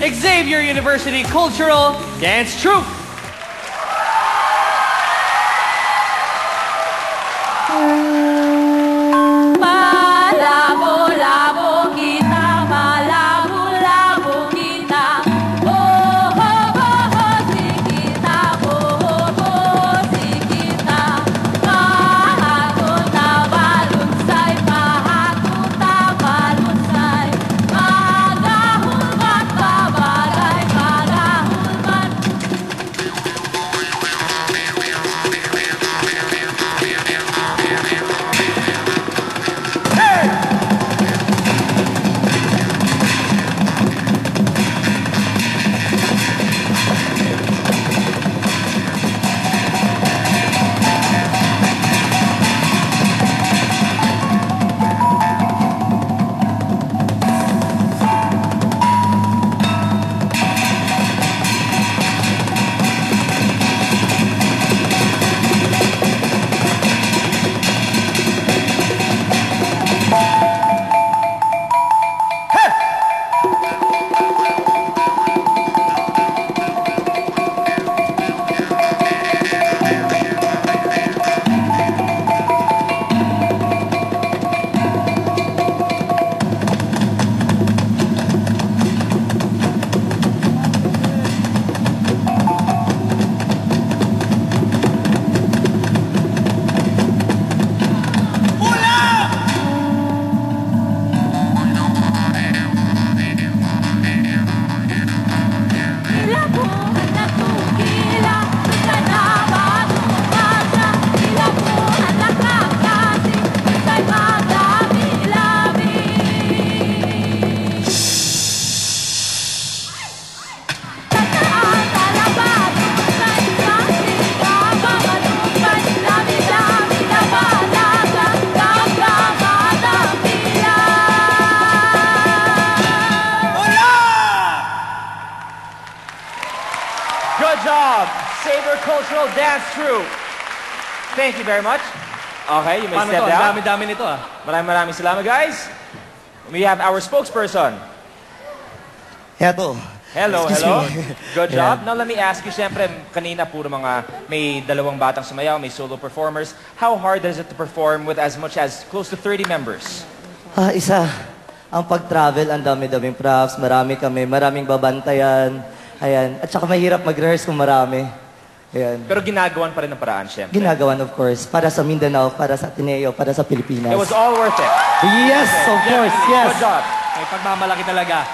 Xavier University Cultural Dance Troupe. Malabo-labo kita, malabo-labo kita. Oh-ho-ho-ho si kita, oh-ho-ho si kita. Mahakot na balunsay, mahakot na balunsay. Magahulmat babagay, magahulmat. Good job, Xavier Cultural Dance Troupe. Thank you very much. Okay, you may step down. Dami-dami nito ah. Maraming salamat, guys. We have our spokesperson. Heto. Hello, Excuse hello. me. Good job. Now, let me ask you, siyempre, kanina puro may dalawang batang sumayaw, may solo performers. How hard is it to perform with as much as close to 30 members? Isa. Ang pag-travel, ang dami-daming props, maraming babantayan. Ayan. At saka mahirap mag-rehearse kung marami. Ayan. Pero ginagawan pa rin ng paraan, siyempre. Ginagawan, of course. Para sa Mindanao, para sa Ateneo, para sa Pilipinas. It was all worth it. Yes, of course, yes. Good job. May pagmamalaki talaga.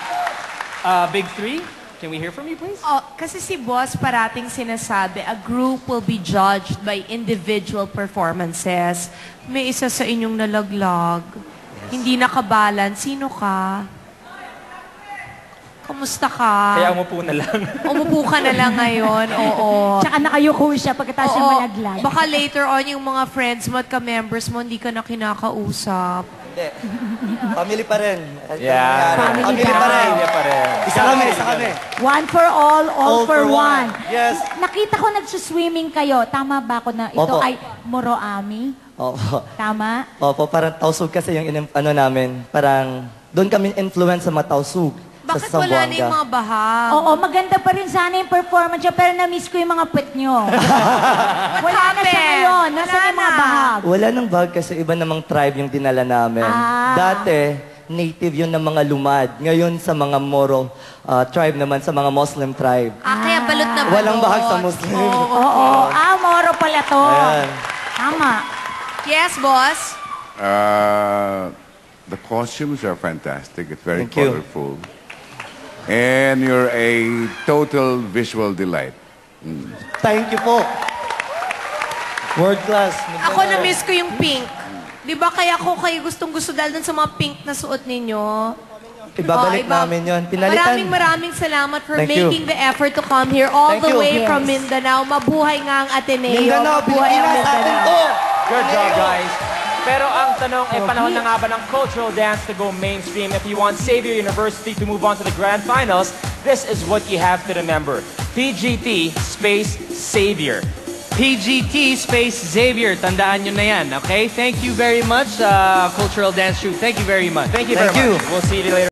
Big Three, can we hear from you, please? Oh, kasi si Boss parating sinasabi, a group will be judged by individual performances. May isa sa inyong nalaglag. Hindi nakabalance. Sino ka? Kamusta ka? Kaya umupo na lang. Umupo ka na lang ngayon, oo. Tsaka nakayuko siya pagkatapos niya Oo, malaglag. baka later on yung mga friends mo at ka-members mo, hindi ka na kinakausap. Hindi. Family pa rin. Yeah. Family pa rin. Pamilya pa rin. Isa kami. One for all for one. Yes. Nakita ko nagsuswimming kayo. Tama ba ako na ito Opo. ay Moroami? Opo. Tama? Opo, parang tausug kasi yung namin. Parang doon kami influence sa mga tausug. Bakit sa wala na yung Zamboanga. mga bahag? Oo, maganda pa rin sana yung performance niya, pero na-miss ko yung mga puwet nyo. Wala na siya ngayon. Nasaan yung mga bahag? Wala nang bag kasi iba namang tribe yung dinala namin. Dati, native yun ng mga lumad. Ngayon sa mga Moro tribe naman, sa mga Muslim tribe. Kaya balot na balot. Walang bahag sa Muslim. Oo. Moro pala to. Ayan. Tama. Yes, Boss? The costumes are fantastic. It's very Thank you. colorful. And you're a total visual delight. Thank you po. World class. Ako na-miss ko yung pink. Di ba kaya ko kayo gustong-gusto dahil dun sa mga pink na suot ninyo? Ibabalik namin yun. Pinalitan. Maraming salamat for Thank you. making the effort to come here all Thank the you. way Yes. from Mindanao. Mabuhay nga ang Ateneo. Mindanao, Mabuhay ang Pilipinas natin Mindanao. to. Good job, guys. Pero ang tanong, panahon na nga ba ng cultural dance to go mainstream? If you want Xavier University to move on to the grand finals, this is what you have to remember. PGT space Xavier. PGT space Xavier. Tandaan nyo na yan, okay? Thank you very much, Cultural Dance Troupe. Thank you very much. Thank you very much. We'll see you later.